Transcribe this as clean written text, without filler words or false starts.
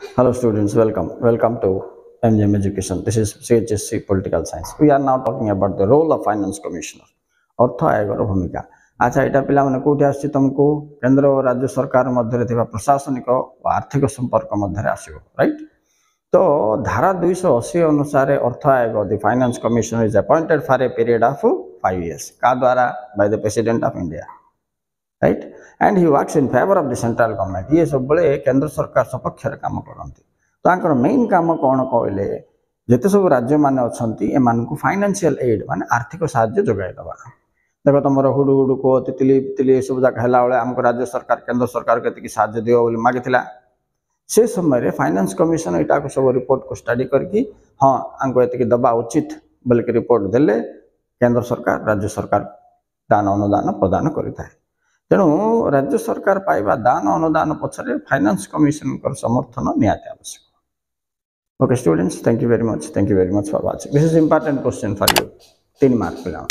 Hello students, welcome to MGM Education. This is CHSC Political Science. We are now talking about the role of Finance Commissioner. अर्थ आयोगर भूमिका। अच्छा यहाँ पिला मैंने कौटी आसी तुमको केंद्र और राज्य सरकार मध्य प्रशासनिक और आर्थिक संपर्क मध्य आसो राइट। तो धारा 280 अनुसार अर्थ आयोग the finance commissioner is appointed for a period of 5 years का द्वारा by the president of India right and he works in favour of the central government. ये सब बड़े केंद्र सरकार सपक्ष काम करती। तो मेन काम कौन कहले जिते सब राज्य मान अच्छा एम फाइनेंशियल एड मान आर्थिक साहाय्य जोगाईदवा। देख तुम हुडु हुडु को तितली तितली सब जगह है आमको राज्य सरकार केंद्र सरकार के साहाय्य दियो बोली मागिथिला। से समय फाइनेंस कमिशन यहाँ को सब रिपोर्ट को स्टडी करके हाँ आमको ये दबा उचित बोल के रिपोर्ट देले केंद्र सरकार राज्य सरकार दान अनुदान प्रदान करें। तेणु राज्य सरकार पाइबा दान अनुदान पछरे फाइनेंस कमिशन समर्थन निहाती आवश्यक। Okay students, thank you very much for watching. This is important question for you 3 mark पिला।